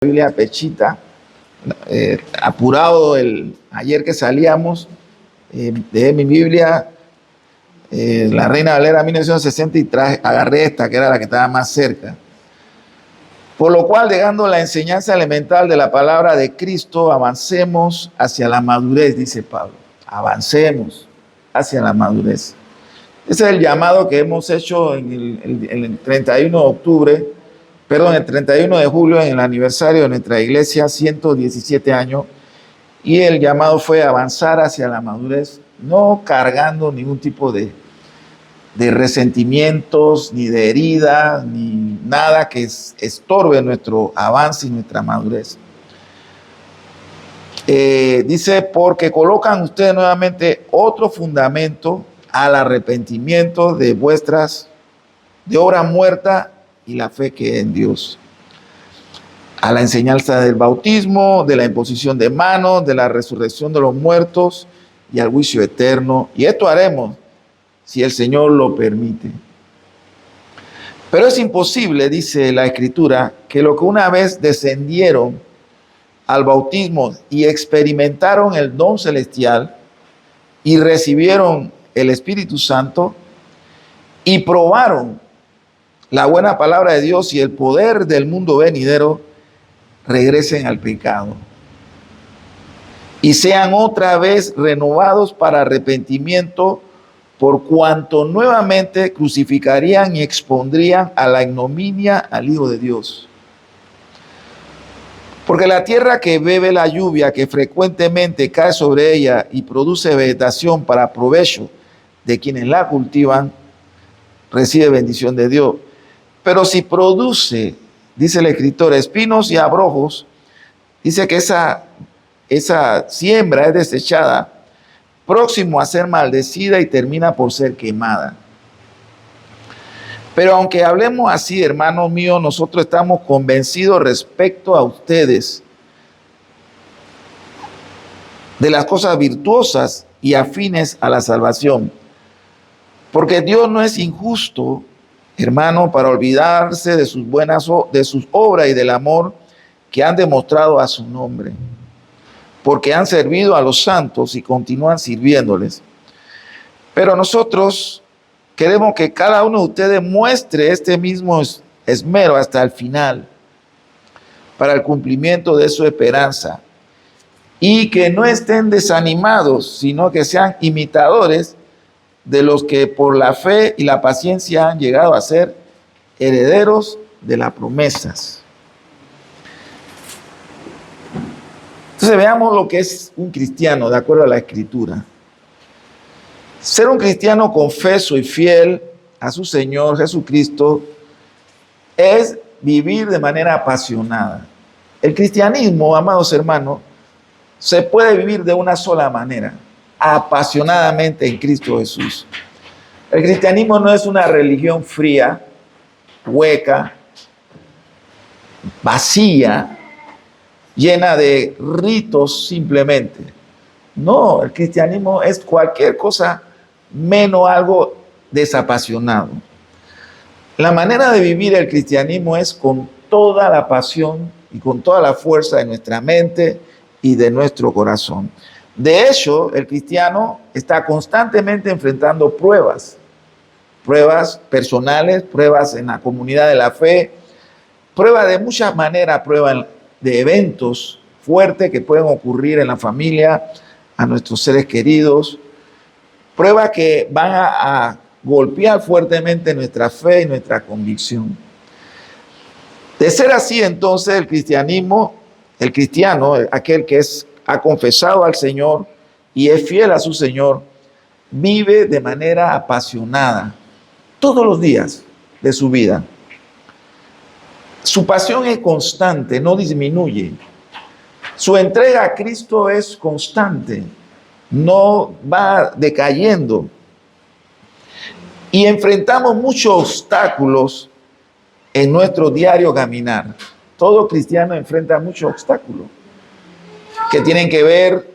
Biblia pechita, apurado ayer que salíamos, dejé mi Biblia, la Reina Valera 1960 y agarré esta que era la que estaba más cerca. Por lo cual, dejando la enseñanza elemental de la palabra de Cristo, avancemos hacia la madurez, dice Pablo. Avancemos hacia la madurez. Ese es el llamado que hemos hecho en el 31 de octubre, perdón, el 31 de julio, en el aniversario de nuestra iglesia, 117 años, y el llamado fue avanzar hacia la madurez, no cargando ningún tipo de resentimientos, ni de heridas, ni nada que estorbe nuestro avance y nuestra madurez. Dice, porque colocan ustedes nuevamente otro fundamento al arrepentimiento de obra muerta y la fe que es en Dios, a la enseñanza del bautismo, de la imposición de manos, de la resurrección de los muertos y al juicio eterno. Y esto haremos si el Señor lo permite. Pero es imposible, dice la Escritura, que lo que una vez descendieron al bautismo y experimentaron el don celestial y recibieron el Espíritu Santo y probaron la buena palabra de Dios y el poder del mundo venidero, regresen al pecado y sean otra vez renovados para arrepentimiento, por cuanto nuevamente crucificarían y expondrían a la ignominia al Hijo de Dios. Porque la tierra que bebe la lluvia que frecuentemente cae sobre ella y produce vegetación para provecho de quienes la cultivan, recibe bendición de Dios. Pero si produce, dice el escritor, espinos y abrojos, dice que esa siembra es desechada, próximo a ser maldecida y termina por ser quemada. Pero aunque hablemos así, hermanos míos, nosotros estamos convencidos respecto a ustedes de las cosas virtuosas y afines a la salvación. Porque Dios no es injusto, hermano, para olvidarse de sus obras y del amor que han demostrado a su nombre, porque han servido a los santos y continúan sirviéndoles. Pero nosotros queremos que cada uno de ustedes muestre este mismo esmero hasta el final, para el cumplimiento de su esperanza, y que no estén desanimados, sino que sean imitadores de los que por la fe y la paciencia han llegado a ser herederos de las promesas. Entonces veamos lo que es un cristiano de acuerdo a la Escritura. Ser un cristiano confeso y fiel a su Señor Jesucristo es vivir de manera apasionada. El cristianismo, amados hermanos, se puede vivir de una sola manera: apasionadamente en Cristo Jesús. El cristianismo no es una religión fría, hueca, vacía, llena de ritos simplemente. No, el cristianismo es cualquier cosa menos algo desapasionado. La manera de vivir el cristianismo es con toda la pasión y con toda la fuerza de nuestra mente y de nuestro corazón. De hecho, el cristiano está constantemente enfrentando pruebas personales, pruebas en la comunidad de la fe, pruebas de muchas maneras, pruebas de eventos fuertes que pueden ocurrir en la familia, a nuestros seres queridos, pruebas que van a golpear fuertemente nuestra fe y nuestra convicción. De ser así, entonces, el cristiano, aquel que ha confesado al Señor y es fiel a su Señor, vive de manera apasionada todos los días de su vida. Su pasión es constante, no disminuye. Su entrega a Cristo es constante, no va decayendo. Y enfrentamos muchos obstáculos en nuestro diario caminar. Todo cristiano enfrenta muchos obstáculos que tienen que ver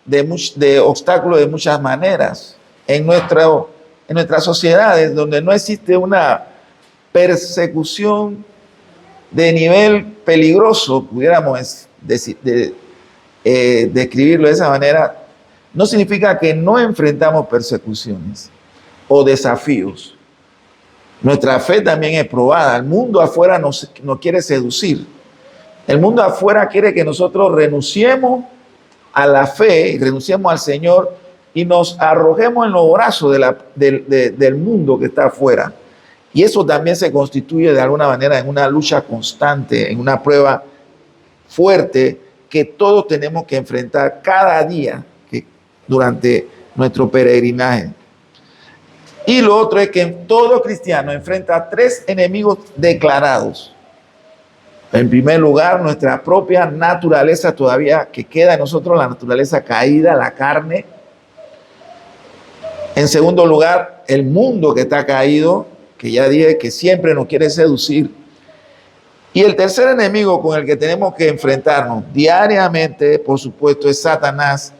de obstáculos de muchas maneras. En nuestras sociedades, donde no existe una persecución de nivel peligroso, pudiéramos describirlo de esa manera, no significa que no enfrentamos persecuciones o desafíos. Nuestra fe también es probada. El mundo afuera nos quiere seducir. El mundo afuera quiere que nosotros renunciemos a la fe y renunciemos al Señor y nos arrojemos en los brazos del mundo que está afuera. Y eso también se constituye de alguna manera en una lucha constante, en una prueba fuerte que todos tenemos que enfrentar cada día durante nuestro peregrinaje. Y lo otro es que todo cristiano enfrenta 3 enemigos declarados. En primer lugar, nuestra propia naturaleza todavía que queda en nosotros, la naturaleza caída, la carne. En segundo lugar, el mundo que está caído, que ya dije que siempre nos quiere seducir. Y el tercer enemigo con el que tenemos que enfrentarnos diariamente, por supuesto, es Satanás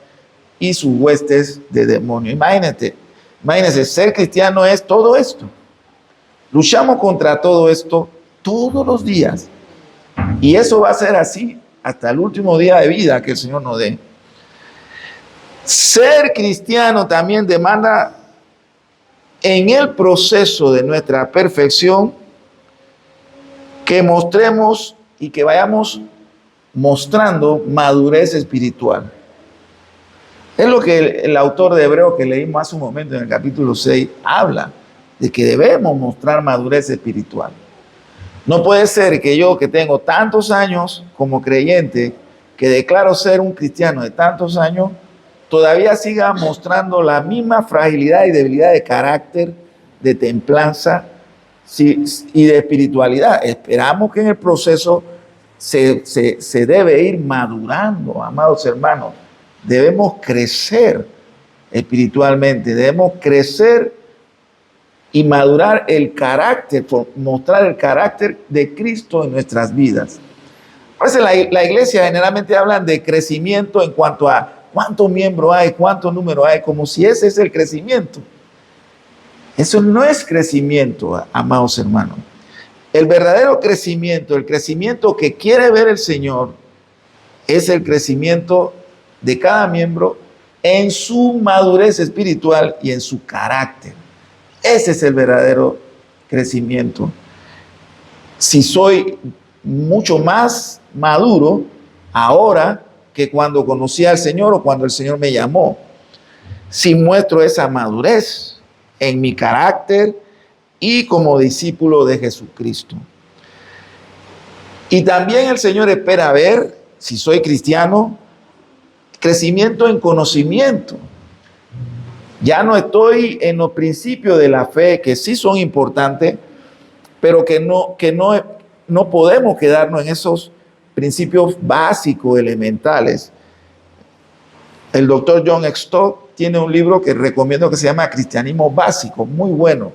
y sus huestes de demonios. Imagínense, ser cristiano es todo esto. Luchamos contra todo esto todos los días. Y eso va a ser así hasta el último día de vida que el Señor nos dé. Ser cristiano también demanda en el proceso de nuestra perfección que mostremos y que vayamos mostrando madurez espiritual. Es lo que el autor de Hebreos que leímos hace un momento en el capítulo 6 habla, de que debemos mostrar madurez espiritual. No puede ser que yo, que tengo tantos años como creyente, que declaro ser un cristiano de tantos años, todavía siga mostrando la misma fragilidad y debilidad de carácter, de templanza y de espiritualidad. Esperamos que en el proceso se debe ir madurando, amados hermanos. Debemos crecer espiritualmente, debemos crecer y madurar el carácter, mostrar el carácter de Cristo en nuestras vidas. Por eso la iglesia generalmente hablan de crecimiento en cuanto a cuántos miembros hay, cuántos números hay, como si ese es el crecimiento. Eso no es crecimiento, amados hermanos. El verdadero crecimiento, el crecimiento que quiere ver el Señor, es el crecimiento de cada miembro en su madurez espiritual y en su carácter. Ese es el verdadero crecimiento. Si soy mucho más maduro ahora que cuando conocí al Señor o cuando el Señor me llamó, si muestro esa madurez en mi carácter y como discípulo de Jesucristo. Y también el Señor espera ver, si soy cristiano, crecimiento en conocimiento. Ya no estoy en los principios de la fe, que sí son importantes, pero que no podemos quedarnos en esos principios básicos, elementales. El doctor John Stott tiene un libro que recomiendo que se llama Cristianismo Básico, muy bueno.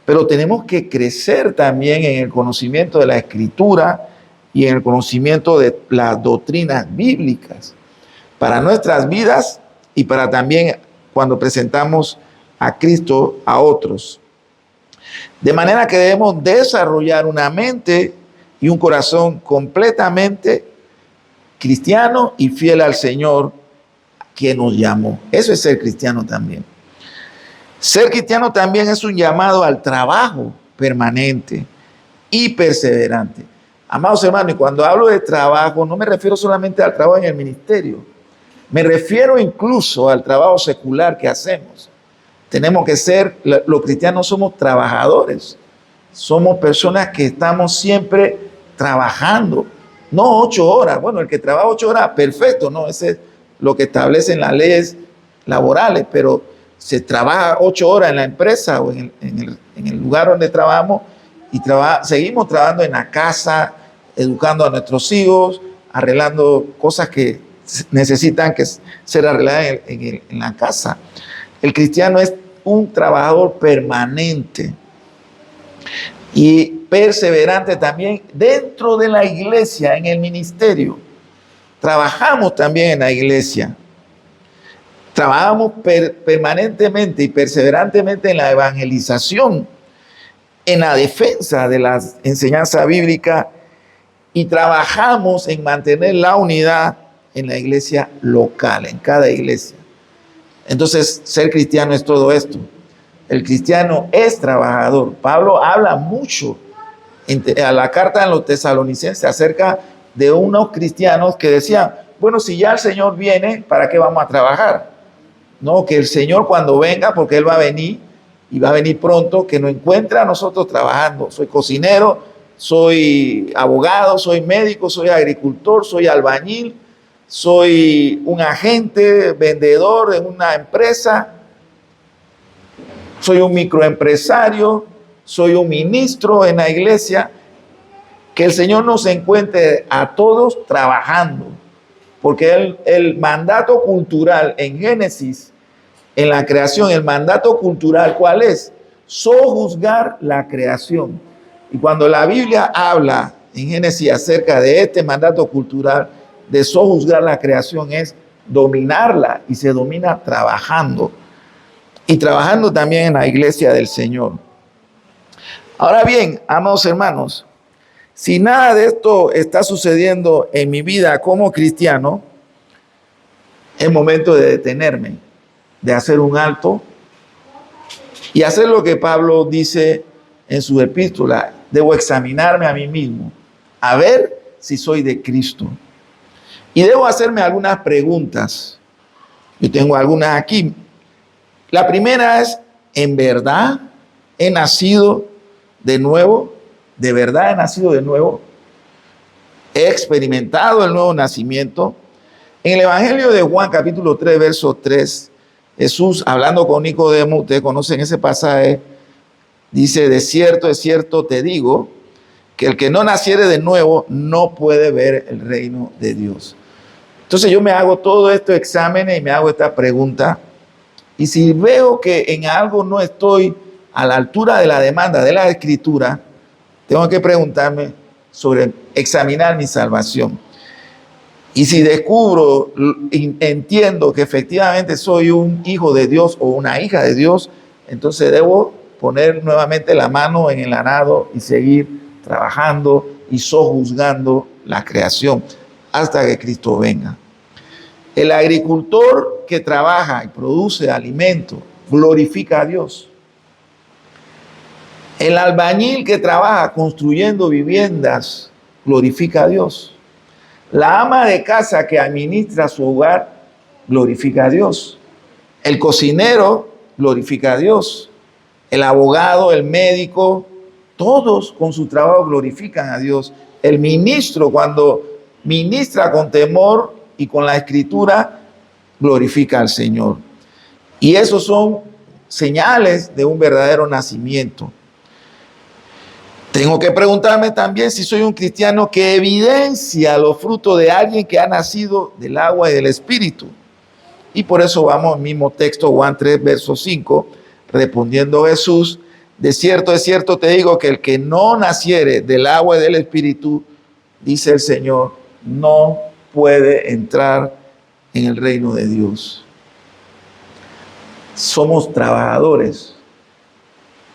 Pero tenemos que crecer también en el conocimiento de la Escritura y en el conocimiento de las doctrinas bíblicas para nuestras vidas y para también cuando presentamos a Cristo a otros. De manera que debemos desarrollar una mente y un corazón completamente cristiano y fiel al Señor que nos llamó. Eso es ser cristiano también. Ser cristiano también es un llamado al trabajo permanente y perseverante. Amados hermanos, y cuando hablo de trabajo, no me refiero solamente al trabajo en el ministerio. Me refiero incluso al trabajo secular que hacemos. Tenemos que ser, los cristianos somos trabajadores. Somos personas que estamos siempre trabajando. No 8 horas. Bueno, el que trabaja 8 horas, perfecto, ¿no? Ese es lo que establecen las leyes laborales, pero se trabaja 8 horas en la empresa o en el lugar donde trabajamos y seguimos trabajando en la casa, educando a nuestros hijos, arreglando cosas que necesitan que ser arregladas en la casa. El cristiano es un trabajador permanente y perseverante también dentro de la iglesia, en el ministerio. Trabajamos también en la iglesia. Trabajamos permanentemente y perseverantemente en la evangelización, en la defensa de la enseñanza bíblica y trabajamos en mantener la unidad en la iglesia local, en cada iglesia. Entonces, ser cristiano es todo esto. El cristiano es trabajador. Pablo habla mucho a la carta de los tesalonicenses acerca de unos cristianos que decían, bueno, si ya el Señor viene, ¿para qué vamos a trabajar? No, que el Señor cuando venga, porque Él va a venir y va a venir pronto, que nos encuentre a nosotros trabajando. Soy cocinero, soy abogado, soy médico, soy agricultor, soy albañil, soy un agente, vendedor en una empresa, soy un microempresario, soy un ministro en la iglesia. Que el Señor nos encuentre a todos trabajando, porque el mandato cultural en Génesis, en la creación, el mandato cultural, ¿cuál es? Sojuzgar la creación. Y cuando la Biblia habla en Génesis acerca de este mandato cultural, de sojuzgar la creación, es dominarla, y se domina trabajando. Y trabajando también en la iglesia del Señor. Ahora bien, amados hermanos, si nada de esto está sucediendo en mi vida como cristiano, es momento de detenerme, de hacer un alto y hacer lo que Pablo dice en su epístola. Debo examinarme a mí mismo, a ver si soy de Cristo. Y debo hacerme algunas preguntas. Yo tengo algunas aquí. La primera es, ¿en verdad he nacido de nuevo? ¿De verdad he nacido de nuevo? ¿He experimentado el nuevo nacimiento? En el Evangelio de Juan, capítulo 3, verso 3, Jesús, hablando con Nicodemo, ustedes conocen ese pasaje, dice, de cierto te digo, que el que no naciere de nuevo no puede ver el reino de Dios. Entonces yo me hago todo estos exámenes y me hago esta pregunta, y si veo que en algo no estoy a la altura de la demanda de la Escritura, tengo que preguntarme sobre examinar mi salvación. Y si descubro, entiendo que efectivamente soy un hijo de Dios o una hija de Dios, entonces debo poner nuevamente la mano en el arado y seguir trabajando y sojuzgando la creación hasta que Cristo venga. El agricultor que trabaja y produce alimento glorifica a Dios. El albañil que trabaja construyendo viviendas glorifica a Dios. La ama de casa que administra su hogar glorifica a Dios. El cocinero glorifica a Dios. El abogado, el médico, todos con su trabajo glorifican a Dios. El ministro, cuando ministra con temor y con la escritura, glorifica al Señor. Y esos son señales de un verdadero nacimiento. Tengo que preguntarme también si soy un cristiano que evidencia los frutos de alguien que ha nacido del agua y del Espíritu. Y por eso vamos al mismo texto, Juan 3, verso 5, respondiendo Jesús, de cierto te digo que el que no naciere del agua y del Espíritu, dice el Señor, no puede entrar en el reino de Dios. Somos trabajadores.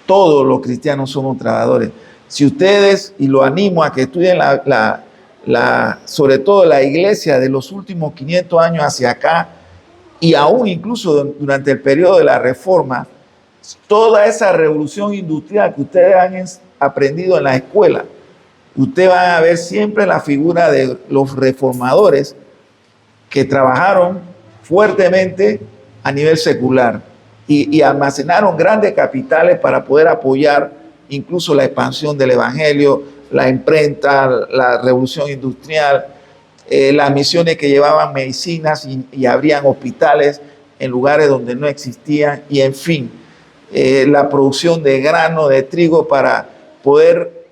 Todos los cristianos somos trabajadores. Si ustedes, y lo animo a que estudien sobre todo la iglesia de los últimos 500 años hacia acá, y aún incluso durante el periodo de la Reforma, toda esa revolución industrial que ustedes han aprendido en la escuela, ustedes van a ver siempre la figura de los reformadores que trabajaron fuertemente a nivel secular y almacenaron grandes capitales para poder apoyar incluso la expansión del evangelio, la imprenta, la revolución industrial, las misiones que llevaban medicinas y abrían hospitales en lugares donde no existían, y en fin, la producción de grano, de trigo para poder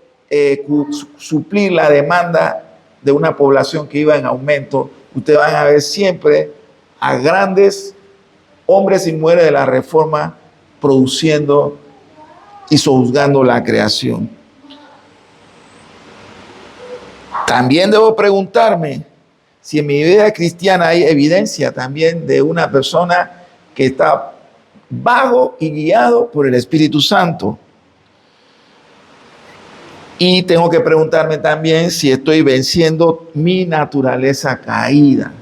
suplir la demanda de una población que iba en aumento. Ustedes van a ver siempre a grandes hombres y mujeres de la Reforma produciendo y sojuzgando la creación. También debo preguntarme si en mi vida cristiana hay evidencia también de una persona que está bajo y guiado por el Espíritu Santo. Y tengo que preguntarme también si estoy venciendo mi naturaleza caída.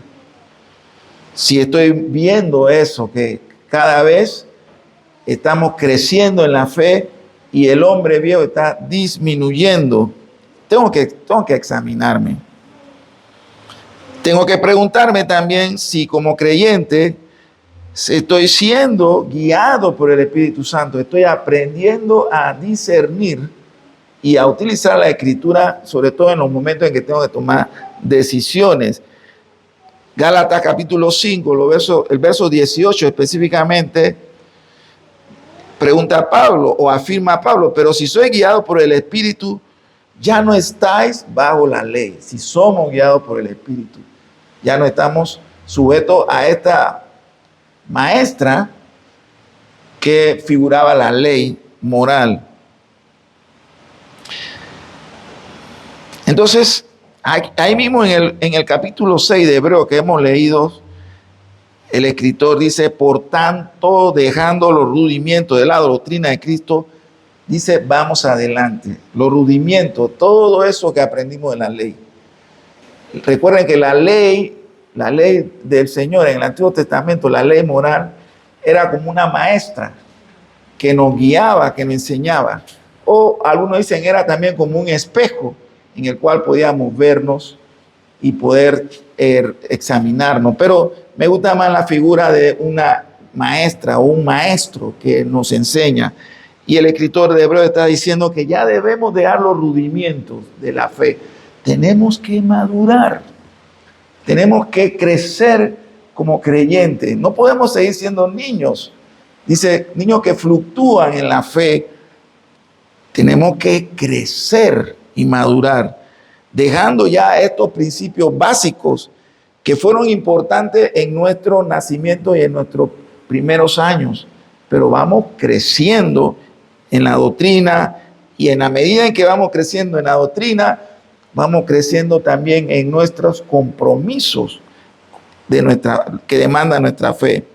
Si estoy viendo eso, que cada vez estamos creciendo en la fe y el hombre viejo está disminuyendo. Tengo que examinarme. Tengo que preguntarme también si como creyente estoy siendo guiado por el Espíritu Santo. Estoy aprendiendo a discernir y a utilizar la Escritura, sobre todo en los momentos en que tengo que tomar decisiones. Gálatas capítulo 5, el verso 18 específicamente, pregunta Pablo o afirma Pablo, pero si soy guiado por el Espíritu, ya no estáis bajo la ley. Si somos guiados por el Espíritu, ya no estamos sujetos a esta maestra que figuraba la ley moral. Entonces, ahí mismo en el capítulo 6 de Hebreos que hemos leído, el escritor dice, por tanto, dejando los rudimientos de la doctrina de Cristo, dice, vamos adelante. Los rudimientos, todo eso que aprendimos de la ley. Recuerden que la ley del Señor en el Antiguo Testamento, la ley moral, era como una maestra que nos guiaba, que nos enseñaba. O algunos dicen, era también como un espejo en el cual podíamos vernos y poder examinarnos. Pero me gusta más la figura de una maestra o un maestro que nos enseña. Y el escritor de Hebreos está diciendo que ya debemos dejar los rudimientos de la fe. Tenemos que madurar. Tenemos que crecer como creyentes. No podemos seguir siendo niños. Dice, niños que fluctúan en la fe. Tenemos que crecer y madurar, dejando ya estos principios básicos que fueron importantes en nuestro nacimiento y en nuestros primeros años, pero vamos creciendo en la doctrina y en la medida en que vamos creciendo en la doctrina, vamos creciendo también en nuestros compromisos que demanda nuestra fe.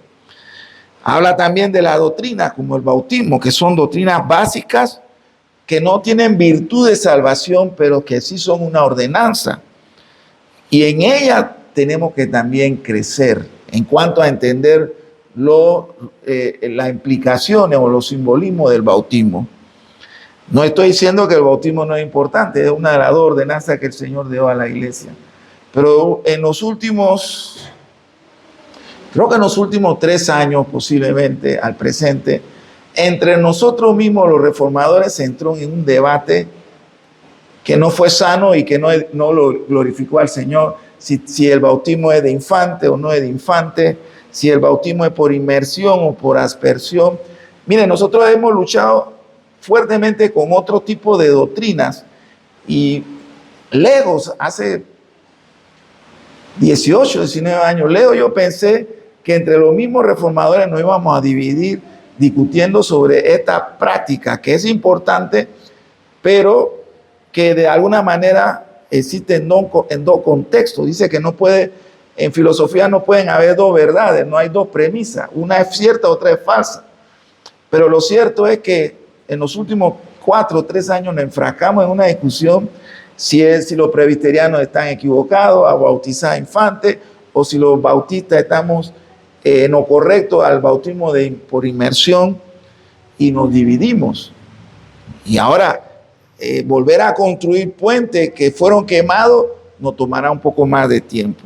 Habla también de la doctrina como el bautismo, que son doctrinas básicas que no tienen virtud de salvación, pero que sí son una ordenanza. Y en ella tenemos que también crecer en cuanto a entender las implicaciones o los simbolismos del bautismo. No estoy diciendo que el bautismo no es importante, es una de las dos ordenanzas que el Señor dio a la iglesia. Pero en los últimos, creo que en los últimos 3 años posiblemente al presente, entre nosotros mismos los reformadores se entró en un debate que no fue sano y que no lo glorificó al Señor, si el bautismo es de infante o no es de infante, si el bautismo es por inmersión o por aspersión. Miren, nosotros hemos luchado fuertemente con otro tipo de doctrinas y lejos, hace 18, 19 años, yo pensé que entre los mismos reformadores nos íbamos a dividir discutiendo sobre esta práctica que es importante, pero que de alguna manera existe en dos contextos. Dice que en filosofía no pueden haber dos verdades, no hay dos premisas. Una es cierta, otra es falsa. Pero lo cierto es que en los últimos 4 o 3 años nos enfrascamos en una discusión si los presbiterianos están equivocados a bautizar infantes o si los bautistas estamos en lo correcto al bautismo por inmersión, y nos dividimos. Y ahora volver a construir puentes que fueron quemados nos tomará un poco más de tiempo.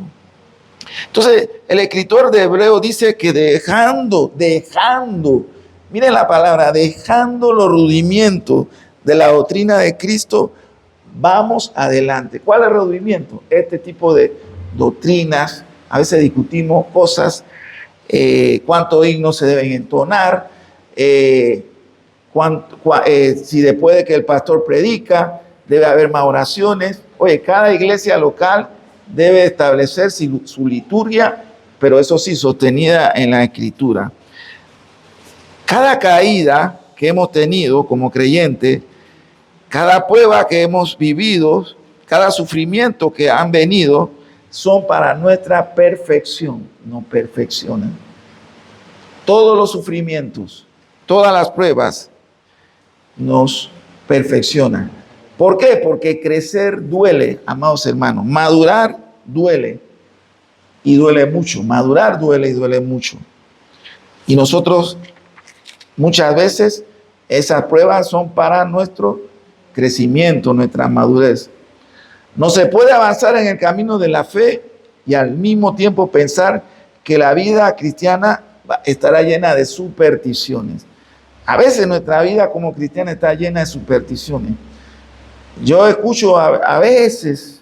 Entonces el escritor de Hebreos dice que dejando, miren la palabra, dejando los rudimientos de la doctrina de Cristo, vamos adelante. ¿Cuál es el rudimiento? Este tipo de doctrinas. A veces discutimos cosas, cuántos himnos se deben entonar, si después de que el pastor predica debe haber más oraciones. Oye, cada iglesia local debe establecer su liturgia, pero eso sí, sostenida en la Escritura. Cada caída que hemos tenido como creyentes, cada prueba que hemos vivido, cada sufrimiento que han venido, son para nuestra perfección, nos perfeccionan. Todos los sufrimientos, todas las pruebas nos perfeccionan. ¿Por qué? Porque crecer duele, amados hermanos. Madurar duele y duele mucho. Madurar duele y duele mucho. Y nosotros muchas veces esas pruebas son para nuestro crecimiento, nuestra madurez. No se puede avanzar en el camino de la fe y al mismo tiempo pensar que la vida cristiana estará llena de supersticiones. A veces nuestra vida como cristiana está llena de supersticiones. Yo escucho a veces,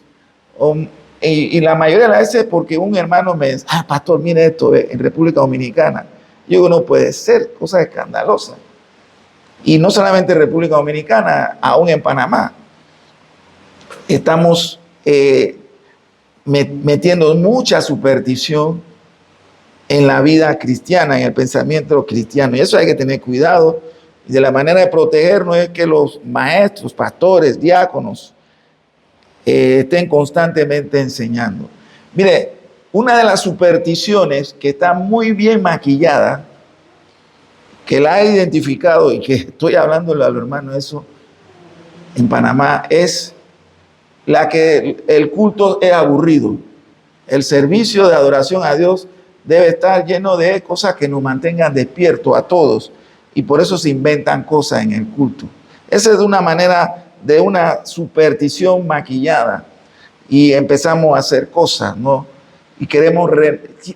y la mayoría de las veces porque un hermano me dice, pastor, mire esto en República Dominicana. Yo digo, no puede ser, cosa escandalosa. Y no solamente en República Dominicana, aún en Panamá. Estamos metiendo mucha superstición en la vida cristiana, en el pensamiento cristiano. Y eso hay que tener cuidado. Y de la manera de protegernos es que los maestros, pastores, diáconos estén constantemente enseñando. Mire, una de las supersticiones que está muy bien maquillada, que la he identificado y que estoy hablándole a los hermanos eso en Panamá, es la que el culto es aburrido. El servicio de adoración a Dios debe estar lleno de cosas que nos mantengan despiertos a todos. Y por eso se inventan cosas en el culto. Esa es de una manera, de una superstición maquillada. Y empezamos a hacer cosas, ¿no? Y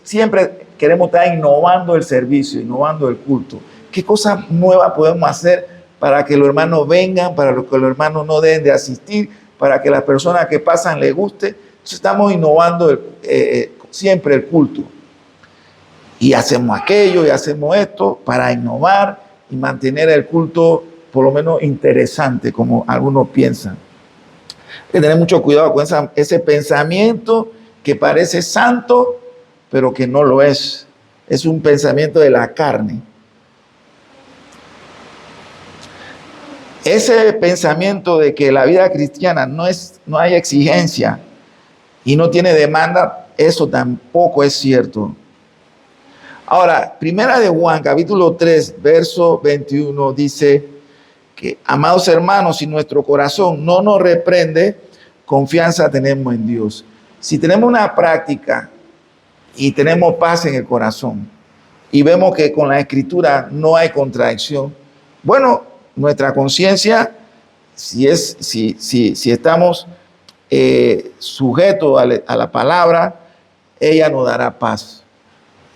siempre queremos estar innovando el servicio, innovando el culto. ¿Qué cosas nuevas podemos hacer para que los hermanos vengan, para que los hermanos no dejen de asistir, para que las personas que pasan les guste? Entonces estamos innovando siempre el culto. Y hacemos aquello y hacemos esto para innovar y mantener el culto por lo menos interesante, como algunos piensan. Hay que tener mucho cuidado con ese pensamiento que parece santo, pero que no lo es. Es un pensamiento de la carne. Ese pensamiento de que la vida cristiana no hay exigencia y no tiene demanda, eso tampoco es cierto. Ahora, primera de Juan, capítulo 3, verso 21, dice que, amados hermanos, si nuestro corazón no nos reprende, confianza tenemos en Dios. Si tenemos una práctica y tenemos paz en el corazón y vemos que con la Escritura no hay contradicción, bueno, nuestra conciencia, si estamos sujetos a la palabra, ella nos dará paz.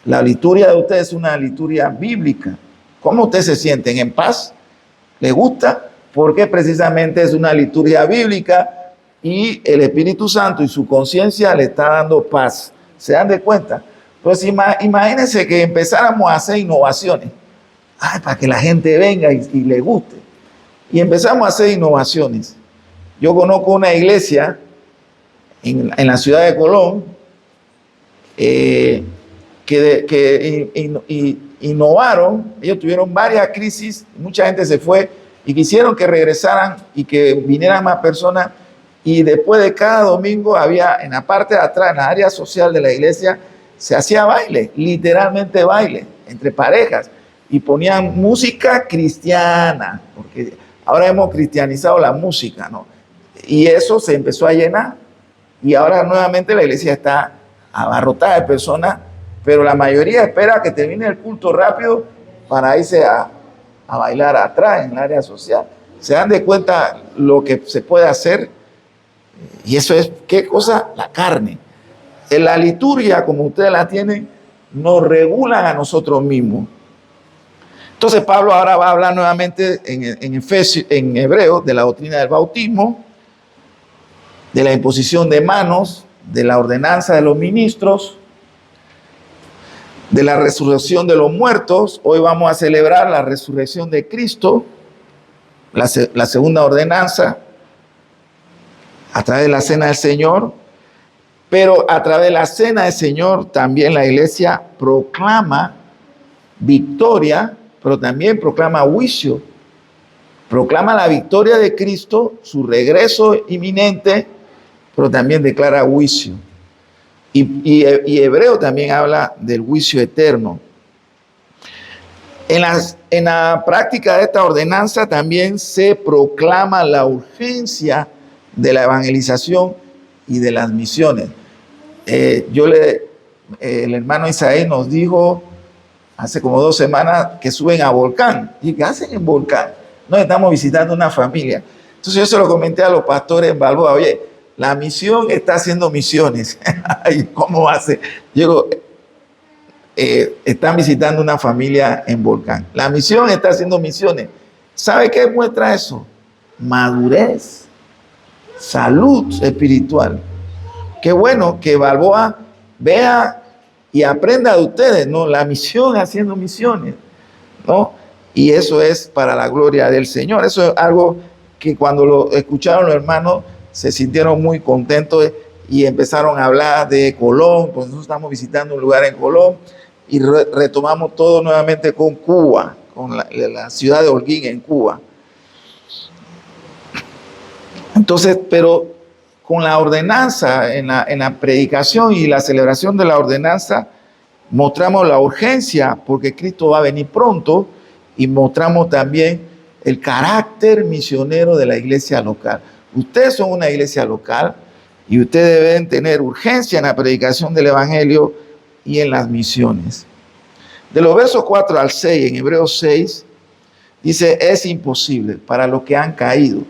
La liturgia de ustedes es una liturgia bíblica. ¿Cómo ustedes se sienten? ¿En paz? ¿Les gusta? Porque precisamente es una liturgia bíblica y el Espíritu Santo y su conciencia le está dando paz. ¿Se dan de cuenta? Entonces imagínense que empezáramos a hacer innovaciones. Para que la gente venga y le guste. Y empezamos a hacer innovaciones. Yo conozco una iglesia en la ciudad de Colón que innovaron. Ellos tuvieron varias crisis, mucha gente se fue y quisieron que regresaran y que vinieran más personas. Y después de cada domingo había en la parte de atrás, en la área social de la iglesia, se hacía baile, literalmente baile, entre parejas. Y ponían música cristiana, porque ahora hemos cristianizado la música, ¿no? Y eso se empezó a llenar. Y ahora nuevamente la iglesia está abarrotada de personas, pero la mayoría espera que termine el culto rápido para irse a bailar atrás en el área social. Se dan de cuenta lo que se puede hacer. Y eso es, ¿qué cosa? La carne. En la liturgia, como ustedes la tienen, nos regulan a nosotros mismos. Entonces Pablo ahora va a hablar nuevamente en hebreo de la doctrina del bautismo, de la imposición de manos, de la ordenanza de los ministros, de la resurrección de los muertos. Hoy vamos a celebrar la resurrección de Cristo, la segunda ordenanza, a través de la cena del Señor. Pero a través de la cena del Señor también la iglesia proclama victoria, pero también proclama juicio. Proclama la victoria de Cristo, su regreso inminente, pero también declara juicio. Y Hebreo también habla del juicio eterno. En la práctica de esta ordenanza también se proclama la urgencia de la evangelización y de las misiones. El hermano Isaí nos dijo hace como 2 semanas que suben a Volcán. ¿Y qué hacen en Volcán? No, estamos visitando una familia. Entonces yo se lo comenté a los pastores en Balboa: oye, la misión está haciendo misiones. ¿Cómo hace? Yo digo, están visitando una familia en Volcán. La misión está haciendo misiones. ¿Sabe qué muestra eso? Madurez, salud espiritual. Qué bueno que Balboa vea y aprenda de ustedes, ¿no? La misión haciendo misiones, ¿no? Y eso es para la gloria del Señor. Eso es algo que cuando lo escucharon los hermanos se sintieron muy contentos y empezaron a hablar de Colón. Pues nosotros estamos visitando un lugar en Colón y retomamos todo nuevamente con Cuba, con la ciudad de Holguín en Cuba. Entonces, pero con la ordenanza, en la predicación y la celebración de la ordenanza, mostramos la urgencia porque Cristo va a venir pronto, y mostramos también el carácter misionero de la iglesia local. Ustedes son una iglesia local y ustedes deben tener urgencia en la predicación del evangelio y en las misiones. De los versos 4 al 6, en Hebreos 6, dice: es imposible para los que han caído.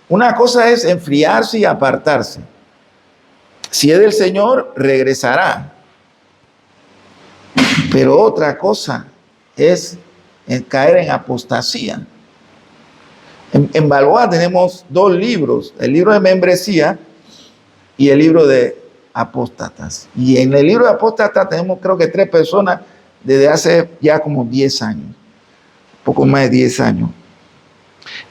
Una cosa es enfriarse y apartarse. Si es del Señor, regresará. Pero otra cosa es caer en apostasía. En Balboa tenemos 2 libros: el libro de membresía y el libro de apóstatas. Y en el libro de apóstatas tenemos, creo que 3 personas desde hace ya como 10 años, poco más de 10 años.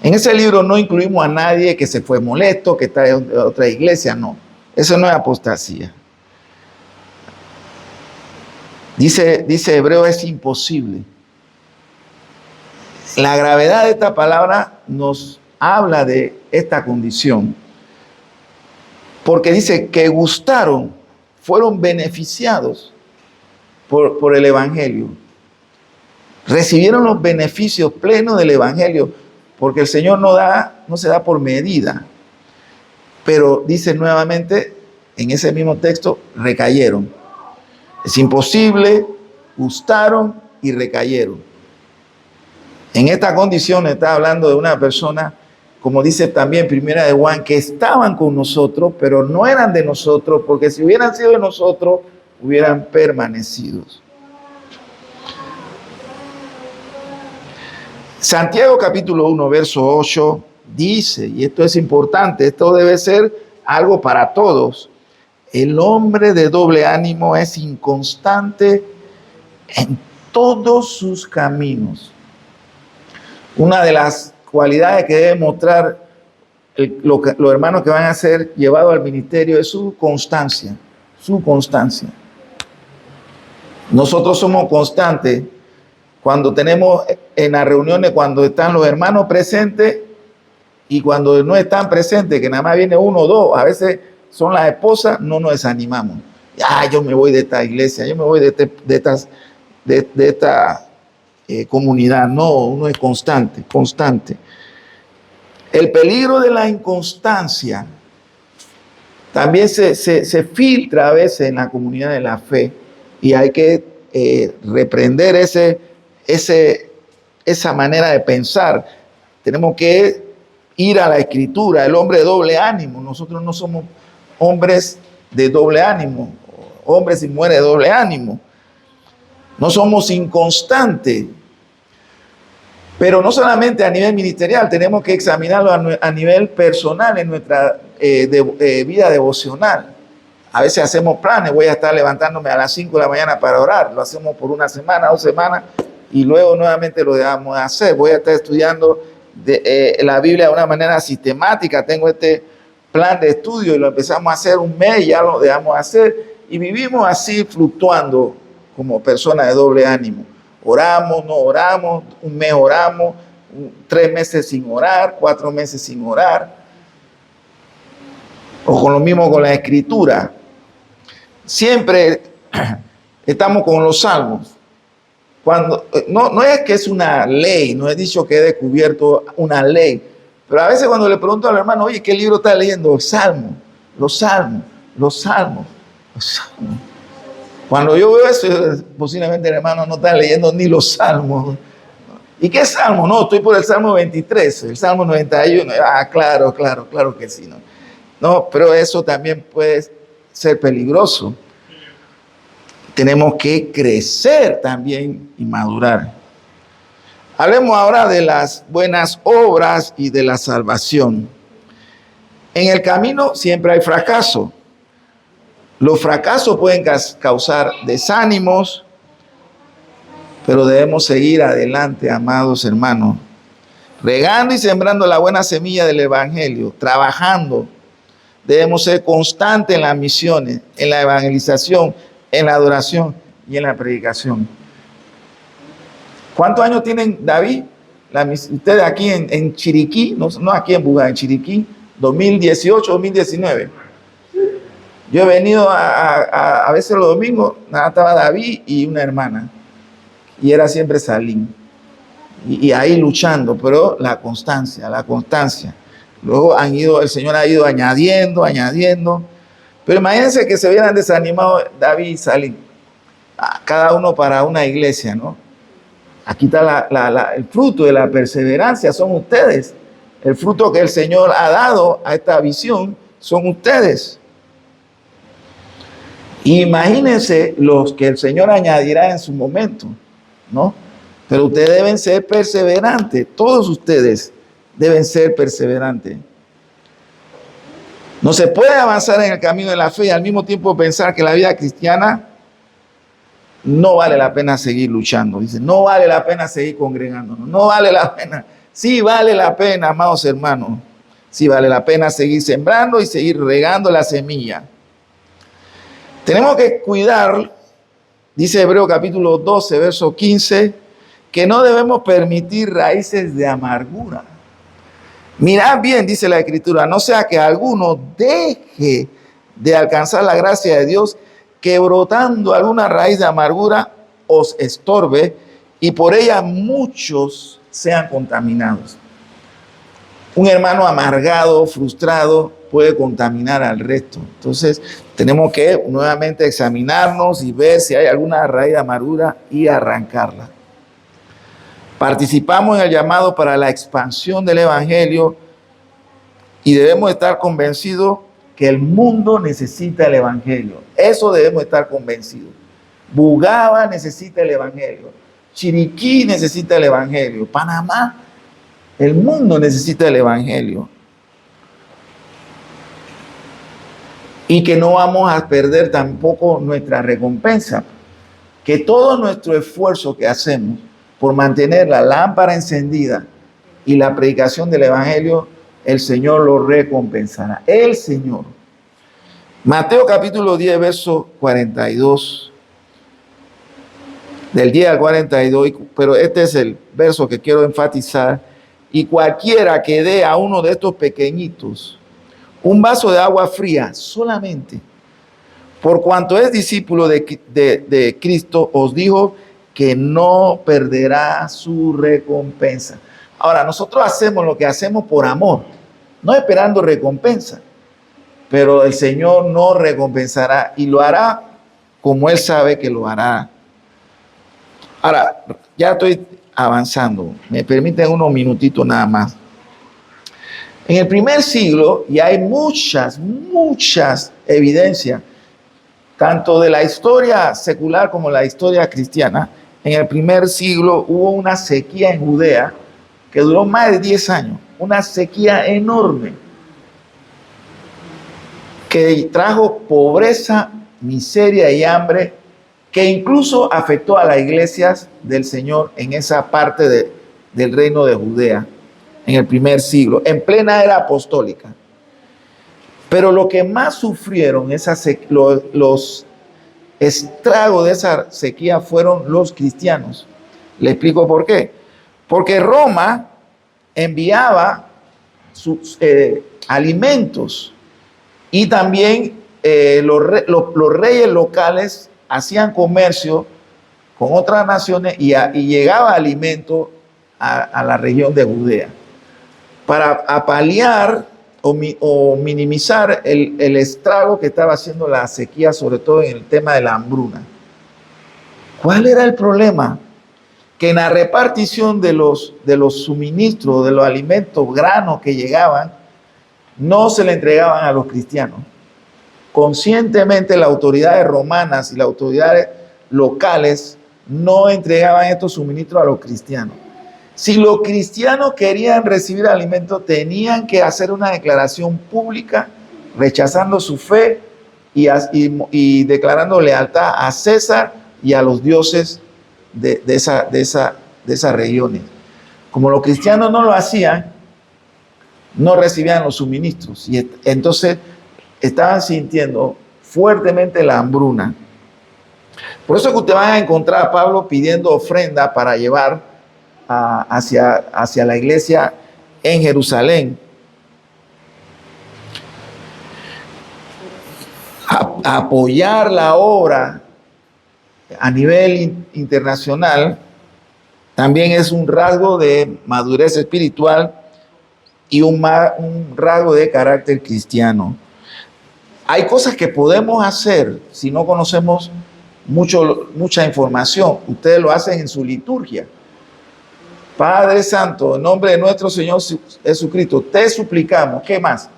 En ese libro no incluimos a nadie que se fue molesto, que está en otra iglesia, no. Eso no es apostasía. Dice Hebreo: es imposible. La gravedad de esta palabra nos habla de esta condición, porque dice que gustaron, fueron beneficiados por el evangelio. Recibieron los beneficios plenos del evangelio, porque el Señor no se da por medida. Pero dice nuevamente en ese mismo texto: recayeron. Es imposible, gustaron y recayeron. En esta condición está hablando de una persona, como dice también Primera de Juan, que estaban con nosotros, pero no eran de nosotros, porque si hubieran sido de nosotros, hubieran permanecido. Santiago capítulo 1, verso 8 dice, y esto es importante, esto debe ser algo para todos: el hombre de doble ánimo es inconstante en todos sus caminos. Una de las cualidades que debe mostrar los hermanos que van a ser llevados al ministerio es su constancia, su constancia. Nosotros somos constantes cuando tenemos en las reuniones, cuando están los hermanos presentes y cuando no están presentes, que nada más viene 1 o 2, a veces son las esposas, no nos desanimamos. Yo me voy de esta iglesia, yo me voy de esta comunidad. No, uno es constante, constante. El peligro de la inconstancia también se filtra a veces en la comunidad de la fe, y hay que reprender esa manera de pensar. Tenemos que ir a la Escritura. El hombre de doble ánimo, nosotros no somos hombres de doble ánimo, hombres y mujeres de doble ánimo. No somos inconstantes. Pero no solamente a nivel ministerial, tenemos que examinarlo a nivel personal, en nuestra vida devocional. A veces hacemos planes: voy a estar levantándome a las 5 de la mañana para orar. Lo hacemos por 1 semana, 2 semanas, y luego nuevamente lo dejamos de hacer. Voy a estar estudiando la Biblia de una manera sistemática. Tengo este plan de estudio y lo empezamos a hacer 1 mes y ya lo dejamos de hacer. Y vivimos así, fluctuando como personas de doble ánimo. Oramos, no oramos, 1 mes oramos, 3 meses sin orar, 4 meses sin orar. O con lo mismo con la Escritura. Siempre estamos con los salmos. no es que es una ley, no he dicho que he descubierto una ley, pero a veces cuando le pregunto al hermano, oye, ¿qué libro está leyendo? Los Salmos, los Salmos, los Salmos, los Salmos. Cuando yo veo eso, posiblemente el hermano no está leyendo ni los Salmos. ¿Y qué Salmo? No, estoy por el Salmo 23, el Salmo 91. Ah, claro que sí. No, pero eso también puede ser peligroso. Tenemos que crecer también y madurar. Hablemos ahora de las buenas obras y de la salvación. En el camino siempre hay fracaso. Los fracasos pueden causar desánimos, pero debemos seguir adelante, amados hermanos, regando y sembrando la buena semilla del Evangelio, trabajando. Debemos ser constantes en las misiones, en la evangelización, en la adoración y en la predicación. ¿Cuántos años tienen, David? Ustedes aquí en Chiriquí, no aquí en Bugá, en Chiriquí, 2018, 2019. Yo he venido a veces los domingos, estaba David y una hermana, y era siempre Salim, y ahí luchando, pero la constancia. Luego el Señor ha ido añadiendo, pero imagínense que se hubieran desanimado David y Salim, cada uno para una iglesia, ¿no? Aquí está el fruto de la perseverancia, son ustedes. El fruto que el Señor ha dado a esta visión son ustedes. Imagínense los que el Señor añadirá en su momento, ¿no? Pero ustedes deben ser perseverantes, todos ustedes deben ser perseverantes. No se puede avanzar en el camino de la fe y al mismo tiempo pensar que la vida cristiana no vale la pena seguir luchando. Dice, no vale la pena seguir congregándonos, no vale la pena. Sí vale la pena, amados hermanos. Sí vale la pena seguir sembrando y seguir regando la semilla. Tenemos que cuidar, dice Hebreos capítulo 12, verso 15, que no debemos permitir raíces de amargura. Mirad bien, dice la Escritura, no sea que alguno deje de alcanzar la gracia de Dios, que brotando alguna raíz de amargura os estorbe y por ella muchos sean contaminados. Un hermano amargado, frustrado, puede contaminar al resto. Entonces, tenemos que nuevamente examinarnos y ver si hay alguna raíz de amargura y arrancarla. Participamos en el llamado para la expansión del Evangelio y debemos estar convencidos que el mundo necesita el Evangelio. Eso debemos estar convencidos. Bugaba necesita el Evangelio. Chiriquí necesita el Evangelio. Panamá, el mundo necesita el Evangelio. Y que no vamos a perder tampoco nuestra recompensa. Que todo nuestro esfuerzo que hacemos por mantener la lámpara encendida y la predicación del Evangelio, el Señor lo recompensará. El Señor. Mateo capítulo 10, verso 42. Del 10 al 42, pero este es el verso que quiero enfatizar. Y cualquiera que dé a uno de estos pequeñitos un vaso de agua fría solamente, por cuanto es discípulo de Cristo, os digo que no perderá su recompensa. Ahora, nosotros hacemos lo que hacemos por amor, no esperando recompensa, pero el Señor nos recompensará y lo hará como Él sabe que lo hará. Ahora, ya estoy avanzando, me permiten unos minutitos nada más. En el primer siglo, y hay muchas evidencias, tanto de la historia secular como la historia cristiana, en el primer siglo hubo una sequía en Judea que duró más de 10 años, una sequía enorme que trajo pobreza, miseria y hambre, que incluso afectó a las iglesias del Señor en esa parte del reino de Judea, en el primer siglo, en plena era apostólica. Pero lo que más sufrieron los estragos de esa sequía fueron los cristianos. Le explico por qué. Porque Roma enviaba sus alimentos y también los reyes locales hacían comercio con otras naciones y llegaba alimento a la región de Judea. Para paliar o minimizar el estrago que estaba haciendo la sequía, sobre todo en el tema de la hambruna. ¿Cuál era el problema? Que en la repartición de los suministros, de los alimentos, granos que llegaban, no se le entregaban a los cristianos. Conscientemente las autoridades romanas y las autoridades locales no entregaban estos suministros a los cristianos. Si los cristianos querían recibir alimentos, tenían que hacer una declaración pública rechazando su fe y declarando lealtad a César y a los dioses de esas regiones. Como los cristianos no lo hacían, no recibían los suministros y entonces estaban sintiendo fuertemente la hambruna. Por eso que ustedes van a encontrar a Pablo pidiendo ofrenda para llevar hacia la iglesia en Jerusalén. Apoyar la obra a nivel internacional también es un rasgo de madurez espiritual y un rasgo de carácter cristiano. Hay cosas que podemos hacer si no conocemos mucha información. Ustedes lo hacen en su liturgia. Padre Santo, en nombre de nuestro Señor Jesucristo, te suplicamos, ¿qué más?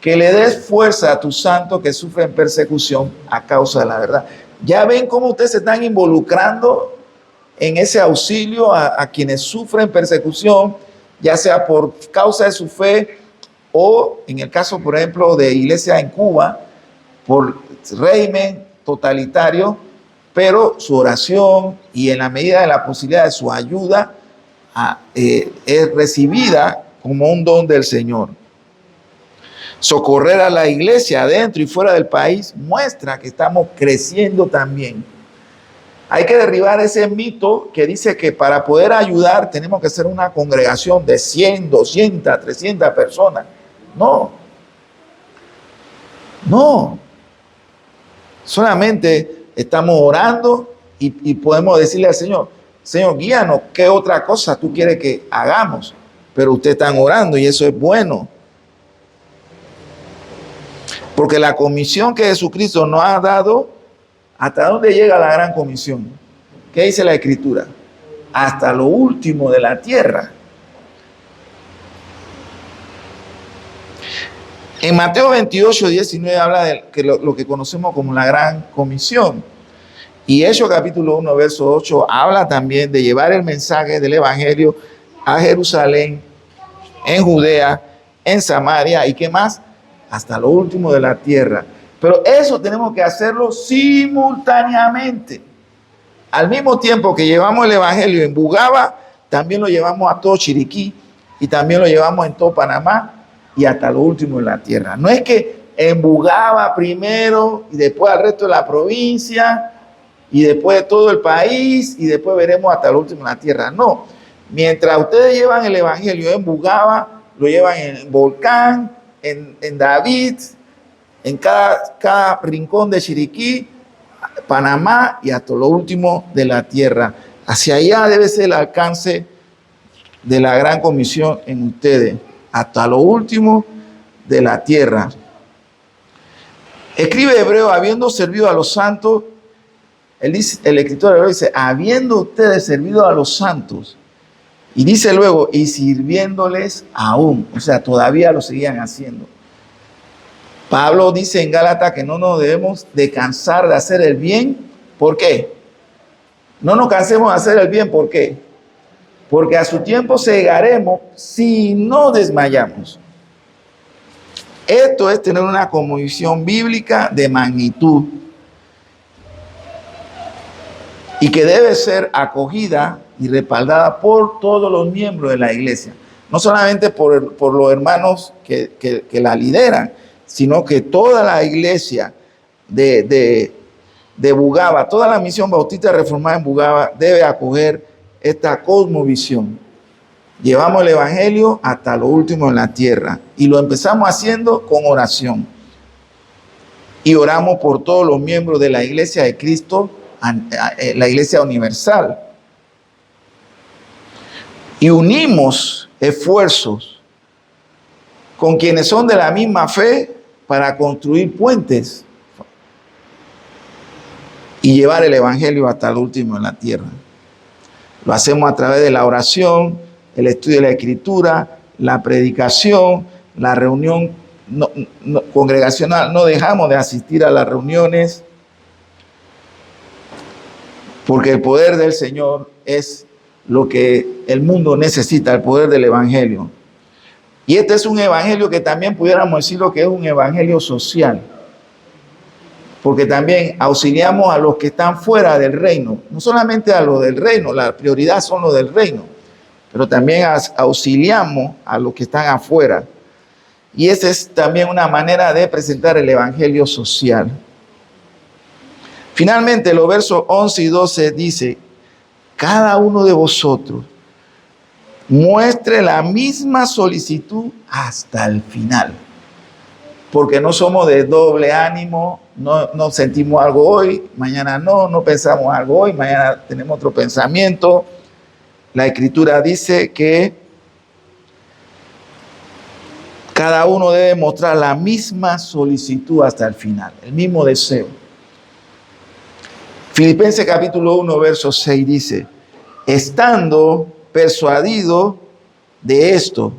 Que le des fuerza a tus santos que sufren persecución a causa de la verdad. Ya ven cómo ustedes se están involucrando en ese auxilio a quienes sufren persecución, ya sea por causa de su fe o en el caso, por ejemplo, de iglesia en Cuba, por régimen totalitario, pero su oración y en la medida de la posibilidad de su ayuda es recibida como un don del Señor. Socorrer a la iglesia adentro y fuera del país muestra que estamos creciendo también. Hay que derribar ese mito que dice que para poder ayudar tenemos que ser una congregación de 100, 200, 300 personas. No. Solamente estamos orando y podemos decirle al Señor, Señor, guíanos, ¿qué otra cosa tú quieres que hagamos? Pero ustedes están orando y eso es bueno. Porque la comisión que Jesucristo nos ha dado, ¿hasta dónde llega la gran comisión? ¿Qué dice la Escritura? Hasta lo último de la tierra. En Mateo 28, 19 habla de lo que conocemos como la gran comisión. Y Hechos capítulo 1, verso 8 habla también de llevar el mensaje del evangelio a Jerusalén, en Judea, en Samaria y ¿qué más? Hasta lo último de la tierra. Pero eso tenemos que hacerlo simultáneamente. Al mismo tiempo que llevamos el evangelio en Bugaba, también lo llevamos a todo Chiriquí y también lo llevamos en todo Panamá y hasta lo último de la tierra. No es que en Bugaba primero y después al resto de la provincia y después de todo el país y después veremos hasta lo último de la tierra. No, mientras ustedes llevan el evangelio en Bugaba, lo llevan en Volcán, en David, en cada rincón de Chiriquí, Panamá y hasta lo último de la tierra. Hacia allá debe ser el alcance de la gran comisión en ustedes, hasta lo último de la tierra. Escribe Hebreo, habiendo servido a los santos, el escritor Hebreo dice, habiendo ustedes servido a los santos, y dice luego, y sirviéndoles aún, o sea, todavía lo seguían haciendo. Pablo dice en Gálatas que no nos debemos de cansar de hacer el bien. ¿Por qué? No nos cansemos de hacer el bien. ¿Por qué? Porque a su tiempo segaremos si no desmayamos. Esto es tener una convicción bíblica de magnitud y que debe ser acogida y respaldada por todos los miembros de la iglesia. No solamente por los hermanos que la lideran, sino que toda la iglesia de Bugaba, toda la misión bautista reformada en Bugaba debe acoger esta cosmovisión. Llevamos el evangelio hasta lo último en la tierra y lo empezamos haciendo con oración. Y oramos por todos los miembros de la iglesia de Cristo la iglesia universal. Y unimos esfuerzos con quienes son de la misma fe para construir puentes y llevar el evangelio hasta el último en la tierra. Lo hacemos a través de la oración, el estudio de la escritura, la predicación, la reunión congregacional. No dejamos de asistir a las reuniones porque el poder del Señor es lo que el mundo necesita, el poder del evangelio. Y este es un evangelio que también pudiéramos decirlo que es un evangelio social, porque también auxiliamos a los que están fuera del reino, no solamente a los del reino, la prioridad son los del reino, pero también auxiliamos a los que están afuera. Y esa es también una manera de presentar el evangelio social. Finalmente, los versos 11 y 12 dice: cada uno de vosotros muestre la misma solicitud hasta el final, porque no somos de doble ánimo, no sentimos algo hoy, mañana no pensamos algo hoy, mañana tenemos otro pensamiento. La Escritura dice que cada uno debe mostrar la misma solicitud hasta el final, el mismo deseo. Filipenses capítulo 1, verso 6 dice: estando persuadido de esto,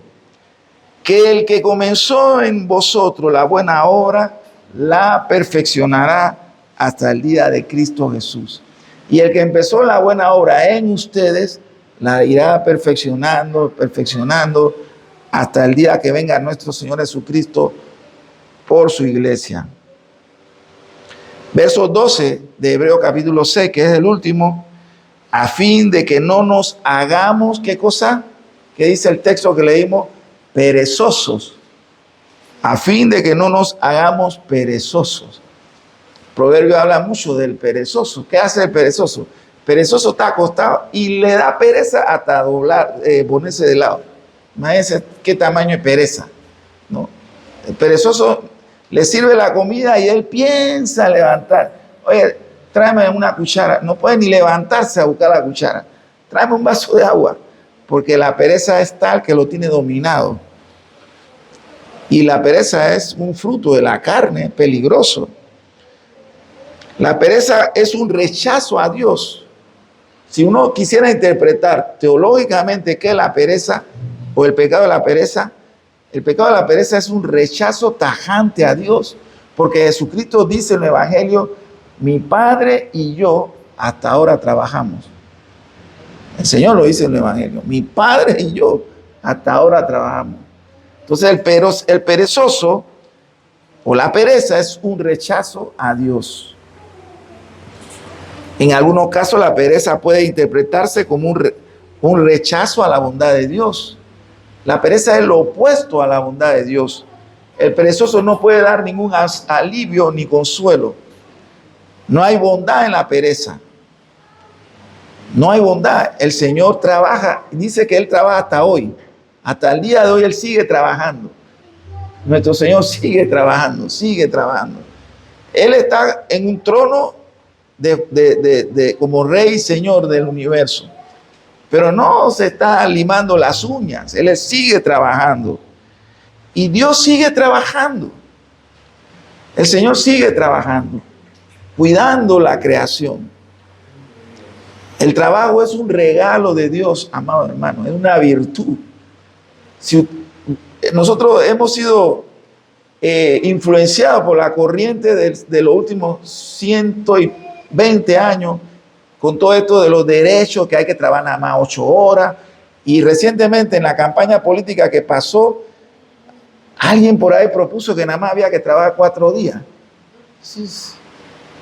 que el que comenzó en vosotros la buena obra, la perfeccionará hasta el día de Cristo Jesús. Y el que empezó la buena obra en ustedes, la irá perfeccionando hasta el día que venga nuestro Señor Jesucristo por su iglesia. Verso 12 de Hebreos capítulo 6, que es el último: a fin de que no nos hagamos, ¿qué cosa? ¿Qué dice el texto que leímos? Perezosos. A fin de que no nos hagamos perezosos. El proverbio habla mucho del perezoso. ¿Qué hace el perezoso? El perezoso está acostado y le da pereza hasta doblar, ponerse de lado. Imagínense qué tamaño de pereza, ¿no? El perezoso le sirve la comida y él piensa levantar. Oye, tráeme una cuchara. No puede ni levantarse a buscar la cuchara. Tráeme un vaso de agua, porque la pereza es tal que lo tiene dominado. Y la pereza es un fruto de la carne peligroso. La pereza es un rechazo a Dios. Si uno quisiera interpretar teológicamente qué es la pereza o el pecado de la pereza, el pecado de la pereza es un rechazo tajante a Dios, porque Jesucristo dice en el Evangelio: mi Padre y yo hasta ahora trabajamos. El Señor lo dice en el Evangelio: mi Padre y yo hasta ahora trabajamos. Entonces el perezoso o la pereza es un rechazo a Dios. En algunos casos la pereza puede interpretarse como un rechazo a la bondad de Dios. La pereza es lo opuesto a la bondad de Dios. El perezoso no puede dar ningún alivio ni consuelo. No hay bondad en la pereza. No hay bondad. El Señor trabaja, dice que Él trabaja hasta hoy. Hasta el día de hoy Él sigue trabajando. Nuestro Señor sigue trabajando. Él está en un trono como Rey y Señor del universo. Pero no se está limando las uñas. Él sigue trabajando. Y Dios sigue trabajando. El Señor sigue trabajando, cuidando la creación. El trabajo es un regalo de Dios, amado hermano, es una virtud. Si nosotros hemos sido influenciados por la corriente de los últimos 120 años, con todo esto de los derechos, que hay que trabajar nada más 8 horas, y recientemente en la campaña política que pasó, alguien por ahí propuso que nada más había que trabajar 4 días.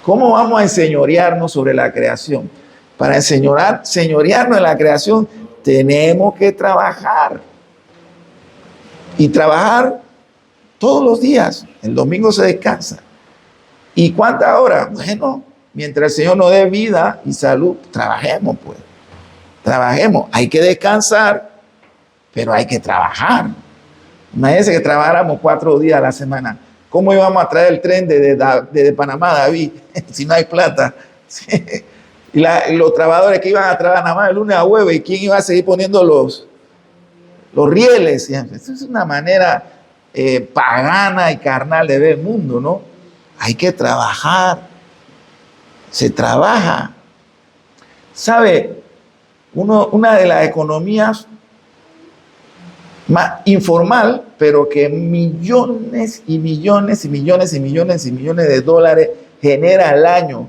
¿Cómo vamos a enseñorearnos sobre la creación? Para enseñorearnos en la creación, tenemos que trabajar. Y trabajar todos los días. El domingo se descansa. ¿Y cuántas horas? Bueno, mientras el Señor nos dé vida y salud, trabajemos, pues. Trabajemos. Hay que descansar, pero hay que trabajar. Imagínense que trabajáramos 4 días a la semana. ¿Cómo íbamos a traer el tren de Panamá, David? Si no hay plata Y los trabajadores que iban a trabajar nada más de lunes a jueves, ¿y quién iba a seguir poniendo los rieles? Esa es una manera pagana y carnal de ver el mundo, ¿no? Hay que trabajar. Se trabaja. ¿Sabe? Una de las economías más informal, pero que millones y millones y millones y millones y millones de dólares genera al año,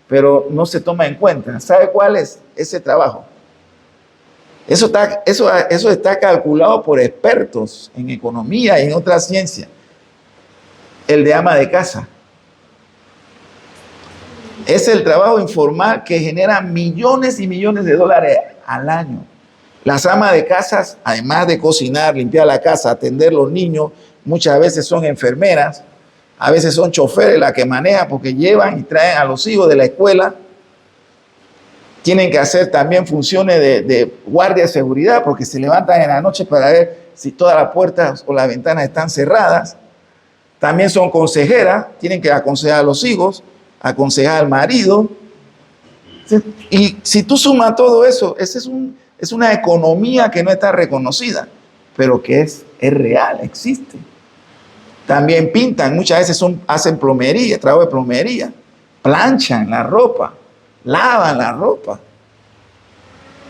pero no se toma en cuenta. ¿Sabe cuál es ese trabajo? Eso está calculado por expertos en economía y en otras ciencias. El de ama de casa. Es el trabajo informal que genera millones y millones de dólares al año. Las amas de casas, además de cocinar, limpiar la casa, atender a los niños, muchas veces son enfermeras, a veces son choferes las que manejan porque llevan y traen a los hijos de la escuela. Tienen que hacer también funciones de guardia de seguridad porque se levantan en la noche para ver si todas las puertas o las ventanas están cerradas. También son consejeras, tienen que aconsejar a los hijos, aconsejar al marido. Y si tú sumas todo eso, es una economía que no está reconocida, pero que es real, existe. También pintan, muchas veces hacen plomería, trabajo de plomería, planchan la ropa, lavan la ropa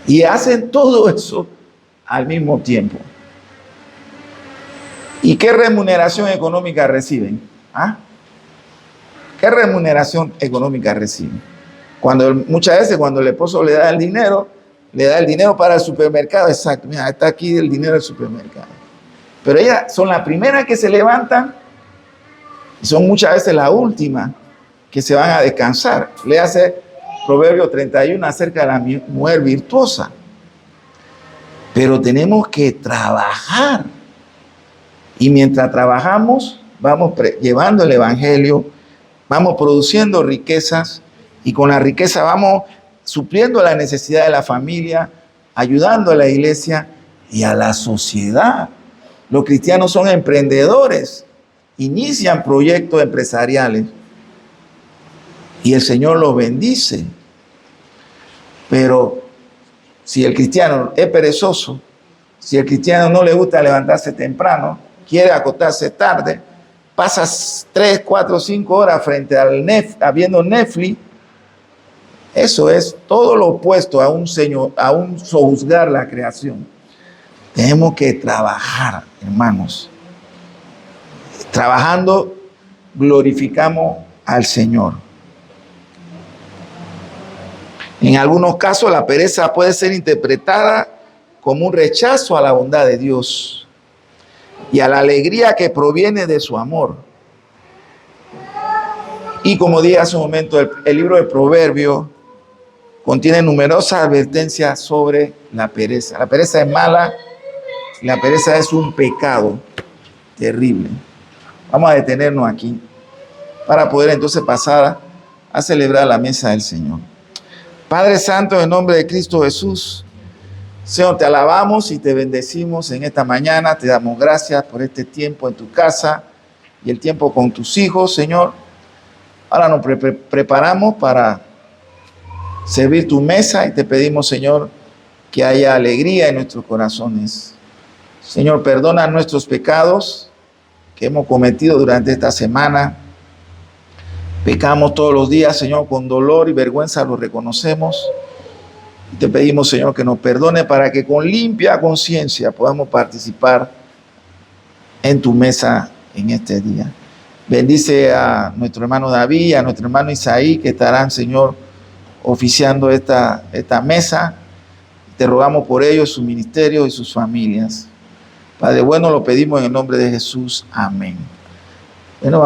y hacen todo eso al mismo tiempo. ¿Y qué remuneración económica reciben? ¿Ah? ¿Qué remuneración económica reciben? Muchas veces cuando el esposo le da el dinero para el supermercado. Exacto, mira, está aquí el dinero del supermercado. Pero ellas son las primeras que se levantan y son muchas veces las últimas que se van a descansar. Le hace Proverbio 31 acerca de la mujer virtuosa. Pero tenemos que trabajar. Y mientras trabajamos, vamos llevando el evangelio, vamos produciendo riquezas y con la riqueza vamos supliendo la necesidad de la familia, ayudando a la iglesia y a la sociedad. Los cristianos son emprendedores, inician proyectos empresariales y el Señor los bendice. Pero si el cristiano es perezoso, si el cristiano no le gusta levantarse temprano, quiere acostarse tarde, pasas 3, 4, 5 horas frente al viendo Netflix, eso es todo lo opuesto a un sojuzgar la creación. Tenemos que trabajar, hermanos. Trabajando, glorificamos al Señor. En algunos casos, la pereza puede ser interpretada como un rechazo a la bondad de Dios y a la alegría que proviene de su amor. Y como dije hace un momento, el libro de Proverbios contiene numerosas advertencias sobre la pereza. La pereza es mala y la pereza es un pecado terrible. Vamos a detenernos aquí para poder entonces pasar a celebrar la mesa del Señor. Padre Santo, en nombre de Cristo Jesús, Señor, te alabamos y te bendecimos en esta mañana. Te damos gracias por este tiempo en tu casa y el tiempo con tus hijos, Señor. Ahora nos preparamos para servir tu mesa y te pedimos, Señor, que haya alegría en nuestros corazones. Señor, perdona nuestros pecados que hemos cometido durante esta semana. Pecamos todos los días, Señor, con dolor y vergüenza lo reconocemos. Y te pedimos, Señor, que nos perdone para que con limpia conciencia podamos participar en tu mesa en este día. Bendice a nuestro hermano David, a nuestro hermano Isaí, que estarán, Señor, oficiando esta mesa. Te rogamos por ellos, su ministerio y sus familias. Padre bueno, lo pedimos en el nombre de Jesús. Amén. Bueno, vamos.